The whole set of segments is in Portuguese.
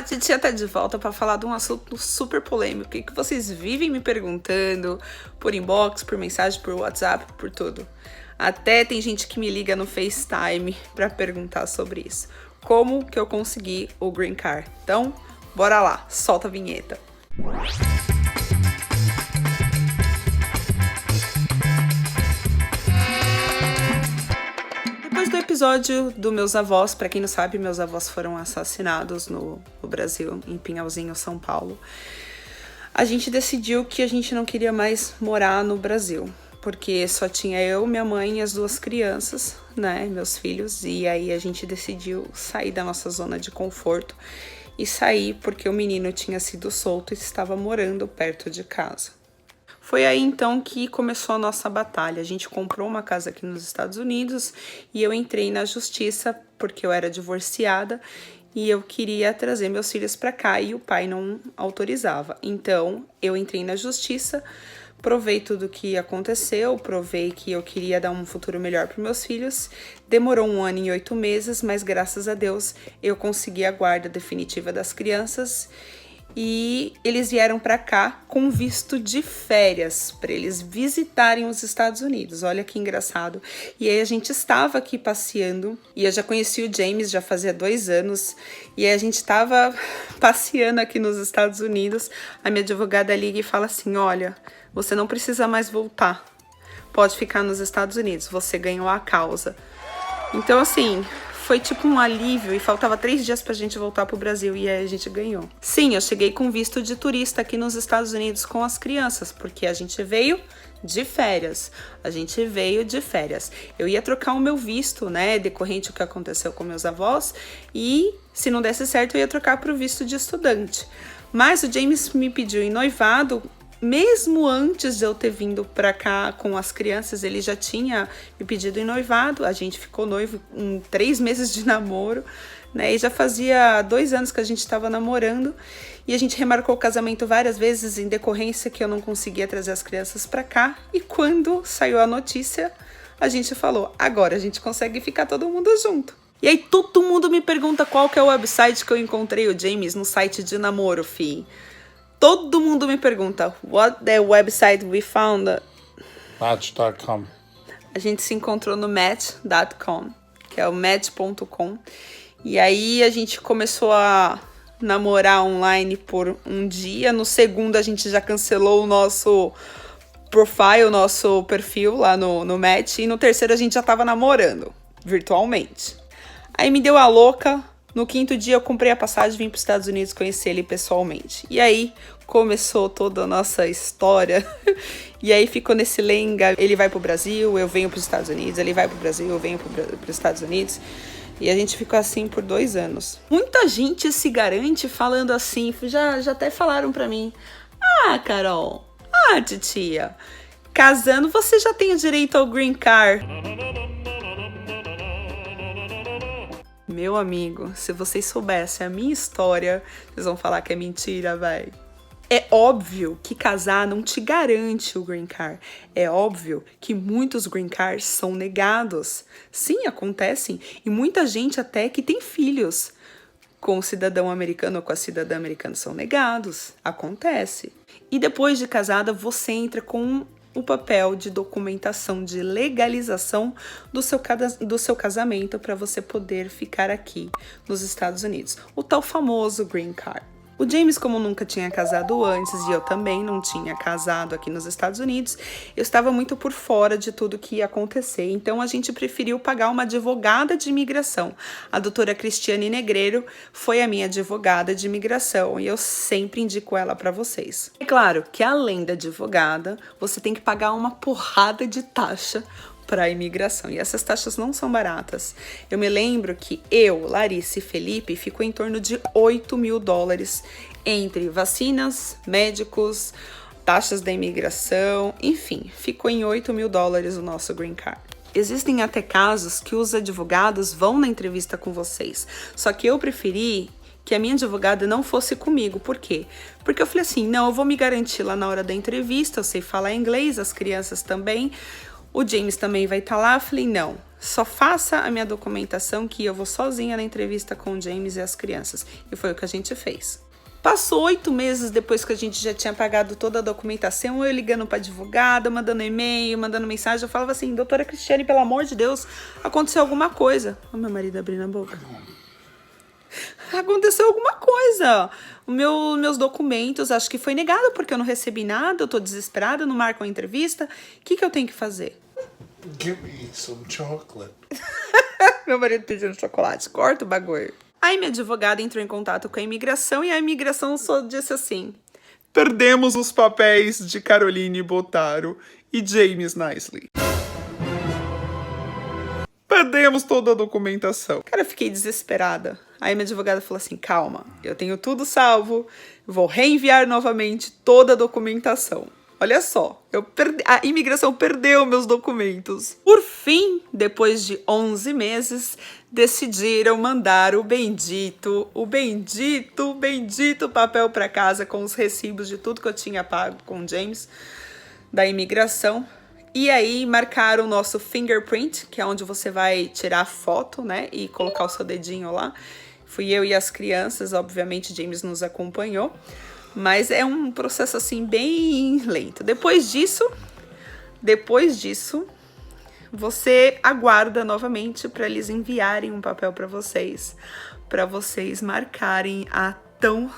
A titia tá de volta para falar de um assunto super polêmico que vocês vivem me perguntando por inbox, por mensagem, por WhatsApp, por tudo. Até tem gente que me liga no FaceTime para perguntar sobre isso. Como que eu consegui o Green Card? Então, bora lá, solta a vinheta. Depois do episódio dos meus avós, para quem não sabe, meus avós foram assassinados no Brasil, em Pinhalzinho, São Paulo. A gente decidiu que a gente não queria mais morar no Brasil, porque só tinha eu, minha mãe e as duas crianças, né, meus filhos, e aí a gente decidiu sair da nossa zona de conforto e sair porque o menino tinha sido solto e estava morando perto de casa. Foi aí então que começou a nossa batalha. A gente comprou uma casa aqui nos Estados Unidos e eu entrei na justiça porque eu era divorciada e eu queria trazer meus filhos para cá e o pai não autorizava. Então eu entrei na justiça, provei tudo o que aconteceu, provei que eu queria dar um futuro melhor para meus filhos. Demorou 1 ano e 8 meses, mas graças a Deus eu consegui a guarda definitiva das crianças. E eles vieram para cá com visto de férias, para eles visitarem os Estados Unidos. Olha que engraçado. E aí a gente estava aqui passeando, e eu já conheci o James, já fazia 2 anos, e aí a gente estava passeando aqui nos Estados Unidos. A minha advogada liga e fala assim, olha, você não precisa mais voltar, pode ficar nos Estados Unidos, você ganhou a causa. Então assim, foi tipo um alívio e faltava 3 dias pra gente voltar pro Brasil e aí a gente ganhou. Sim, eu cheguei com visto de turista aqui nos Estados Unidos com as crianças, porque a gente veio de férias. Eu ia trocar o meu visto, né, decorrente do que aconteceu com meus avós, e se não desse certo eu ia trocar pro visto de estudante. Mas o James me pediu em noivado. Mesmo antes de eu ter vindo pra cá com as crianças, ele já tinha me pedido em noivado. A gente ficou noivo em 3 meses de namoro, né? E já fazia 2 anos que a gente estava namorando. E a gente remarcou o casamento várias vezes em decorrência que eu não conseguia trazer as crianças pra cá. E quando saiu a notícia, a gente falou, agora a gente consegue ficar todo mundo junto. E aí todo mundo me pergunta qual que é o website que eu encontrei o James no site de namoro, fi. Todo mundo me pergunta, what the website we found? Match.com. A gente se encontrou no Match.com, que é o Match.com. E aí a gente começou a namorar online por um dia. No segundo a gente já cancelou o nosso profile, o nosso perfil lá no Match. E no terceiro a gente já tava namorando, virtualmente. Aí me deu a louca. No 5º dia eu comprei a passagem e vim para os Estados Unidos conhecer ele pessoalmente. E aí começou toda a nossa história. E aí ficou nesse lenga. Ele vai para o Brasil, eu venho para os Estados Unidos. Ele vai para o Brasil, eu venho para os Estados Unidos. E a gente ficou assim por 2 anos. Muita gente se garante falando assim. Já até falaram para mim. Ah, Carol. Ah, titia. Casando você já tem o direito ao Green Card. Meu amigo, se vocês soubessem a minha história, vocês vão falar que é mentira, véi. É óbvio que casar não te garante o Green Card. É óbvio que muitos Green Cards são negados. Sim, acontecem. E muita gente até que tem filhos com o cidadão americano ou com a cidadã americana são negados. Acontece. E depois de casada, você entra com o papel de documentação, de legalização do seu casamento para você poder ficar aqui nos Estados Unidos. O tal famoso Green Card. O James, como nunca tinha casado antes e eu também não tinha casado aqui nos Estados Unidos, eu estava muito por fora de tudo que ia acontecer. Então a gente preferiu pagar uma advogada de imigração. A doutora Cristiane Negreiro foi a minha advogada de imigração e eu sempre indico ela para vocês. É claro que além da advogada, você tem que pagar uma porrada de taxa para a imigração. E essas taxas não são baratas. Eu me lembro que eu, Larissa e Felipe ficou em torno de $8.000 entre vacinas, médicos, taxas da imigração, enfim, ficou em $8.000 o nosso Green Card. Existem até casos que os advogados vão na entrevista com vocês, só que eu preferi que a minha advogada não fosse comigo. Por quê? Porque eu falei assim, não, eu vou me garantir lá na hora da entrevista, eu sei falar inglês, as crianças também. O James também vai estar lá. Eu falei, não, só faça a minha documentação que eu vou sozinha na entrevista com o James e as crianças. E foi o que a gente fez. Passou 8 meses depois que a gente já tinha pagado toda a documentação, eu ligando para advogada, mandando e-mail, mandando mensagem, eu falava assim, doutora Cristiane, pelo amor de Deus, aconteceu alguma coisa. Olha meu marido abrindo a boca. Aconteceu alguma coisa. Meus documentos, acho que foi negado porque eu não recebi nada, eu tô desesperada, não marco uma entrevista. O que eu tenho que fazer? Give me some chocolate. Meu marido pedindo chocolate, corta o bagulho. Aí minha advogada entrou em contato com a imigração e a imigração só disse assim: perdemos os papéis de Caroline Botaro e James Nicely. Perdemos toda a documentação. Cara, eu fiquei desesperada. Aí minha advogada falou assim, calma, eu tenho tudo salvo, vou reenviar novamente toda a documentação. Olha só, a imigração perdeu meus documentos. Por fim, depois de 11 meses, decidiram mandar o bendito papel para casa com os recibos de tudo que eu tinha pago com o James da imigração. E aí marcaram o nosso fingerprint, que é onde você vai tirar a foto, né, e colocar o seu dedinho lá. Fui eu e as crianças, obviamente James nos acompanhou. Mas é um processo assim bem lento. Depois disso, você aguarda novamente para eles enviarem um papel para vocês marcarem a tão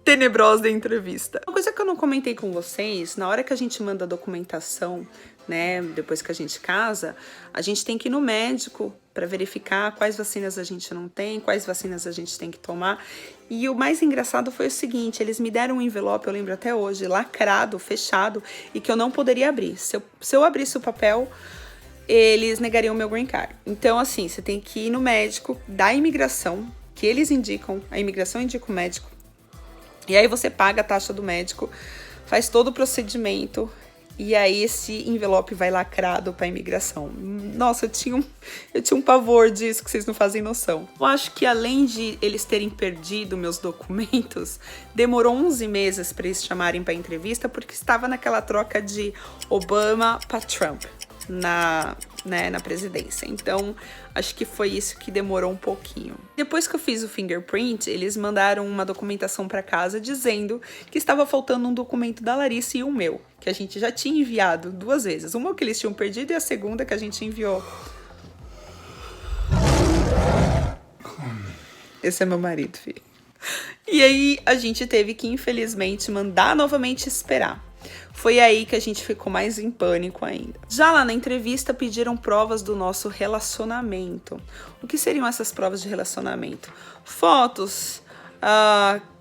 tenebrosa entrevista. Uma coisa que eu não comentei com vocês, na hora que a gente manda a documentação, né, depois que a gente casa, a gente tem que ir no médico para verificar quais vacinas a gente não tem, quais vacinas a gente tem que tomar. E o mais engraçado foi o seguinte, eles me deram um envelope, eu lembro até hoje, lacrado, fechado, e que eu não poderia abrir. Se eu abrisse o papel, eles negariam o meu green card. Então, assim, você tem que ir no médico da imigração, que eles indicam, a imigração indica o médico, e aí você paga a taxa do médico, faz todo o procedimento, e aí esse envelope vai lacrado para a imigração. Nossa, eu tinha um pavor disso que vocês não fazem noção. Eu acho que além de eles terem perdido meus documentos, demorou 11 meses para eles chamarem para entrevista, porque estava naquela troca de Obama para Trump na presidência. Então, acho que foi isso que demorou um pouquinho. Depois que eu fiz o fingerprint, eles mandaram uma documentação para casa dizendo que estava faltando um documento da Larissa e o meu, que a gente já tinha enviado 2 vezes. Uma que eles tinham perdido e a segunda que a gente enviou. Esse é meu marido, filho. E aí, a gente teve que, infelizmente, mandar novamente esperar. Foi aí que a gente ficou mais em pânico ainda. Já lá na entrevista pediram provas do nosso relacionamento. O que seriam essas provas de relacionamento? Fotos,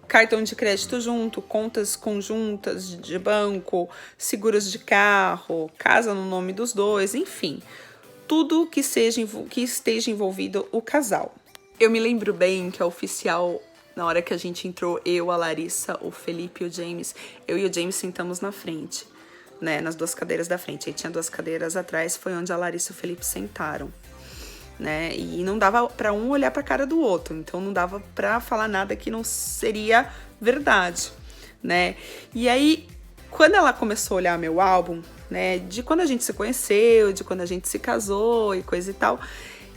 cartão de crédito junto, contas conjuntas de banco, seguros de carro, casa no nome dos dois, enfim. Tudo que esteja envolvido o casal. Eu me lembro bem que a oficial, na hora que a gente entrou, eu, a Larissa, o Felipe e o James, eu e o James sentamos na frente, né, nas 2 cadeiras da frente. Aí tinha 2 cadeiras atrás, foi onde a Larissa e o Felipe sentaram, né, e não dava para um olhar para a cara do outro, então não dava para falar nada que não seria verdade, né. E aí, quando ela começou a olhar meu álbum, né, de quando a gente se conheceu, de quando a gente se casou e coisa e tal,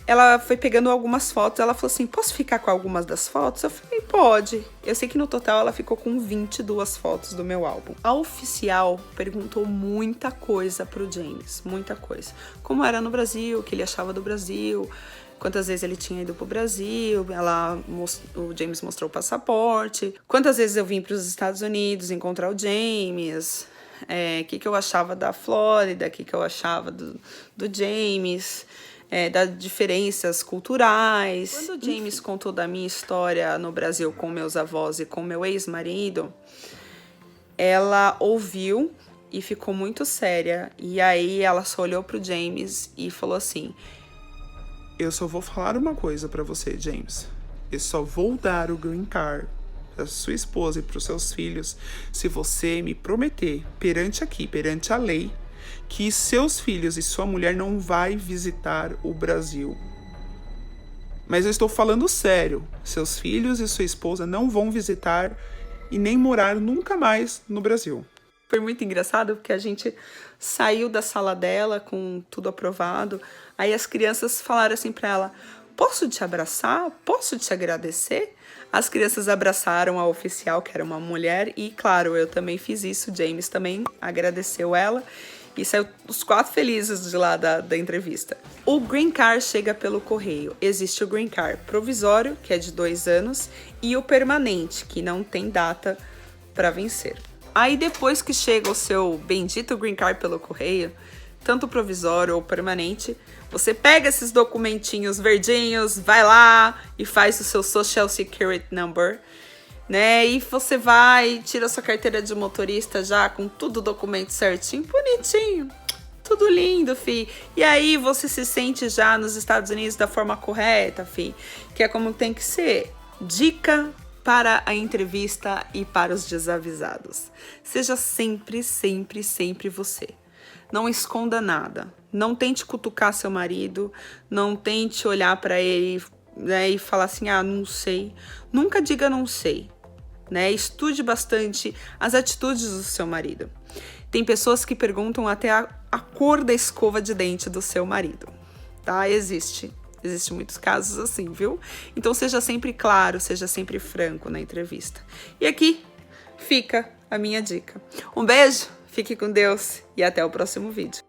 ela foi pegando algumas fotos, ela falou assim, posso ficar com algumas das fotos? Eu falei, pode. Eu sei que no total ela ficou com 22 fotos do meu álbum. A oficial perguntou muita coisa pro James, muita coisa. Como era no Brasil, o que ele achava do Brasil, quantas vezes ele tinha ido pro Brasil, o James mostrou o passaporte, quantas vezes eu vim pros Estados Unidos encontrar o James, o que eu achava da Flórida, o que eu achava do James, das diferenças culturais. Quando o James contou da minha história no Brasil com meus avós e com meu ex-marido, ela ouviu e ficou muito séria. E aí ela só olhou pro James e falou assim, eu só vou falar uma coisa pra você, James. Eu só vou dar o green card pra sua esposa e pros seus filhos se você me prometer perante a lei, que seus filhos e sua mulher não vai visitar o Brasil. Mas eu estou falando sério. Seus filhos e sua esposa não vão visitar e nem morar nunca mais no Brasil. Foi muito engraçado porque a gente saiu da sala dela com tudo aprovado. Aí as crianças falaram assim para ela: posso te abraçar? Posso te agradecer? As crianças abraçaram a oficial, que era uma mulher, e claro, eu também fiz isso. James também agradeceu ela e saiu os 4 felizes de lá da entrevista. O Green Card chega pelo correio. Existe o Green Card provisório, que é de 2 anos, e o permanente, que não tem data para vencer. Aí depois que chega o seu bendito Green Card pelo correio, tanto provisório ou permanente, você pega esses documentinhos verdinhos, vai lá e faz o seu Social Security Number, né? E você vai, tira sua carteira de motorista já com tudo documento certinho, bonitinho, tudo lindo, fi. E aí você se sente já nos Estados Unidos da forma correta, fi, que é como tem que ser. Dica para a entrevista e para os desavisados: seja sempre, sempre, sempre você. Não esconda nada. Não tente cutucar seu marido. Não tente olhar para ele, né, e falar assim: ah, não sei. Nunca diga não sei. Né? Estude bastante as atitudes do seu marido. Tem pessoas que perguntam até a cor da escova de dente do seu marido. Tá? Existem muitos casos assim, viu? Então seja sempre claro, seja sempre franco na entrevista. E aqui fica a minha dica. Um beijo, fique com Deus e até o próximo vídeo.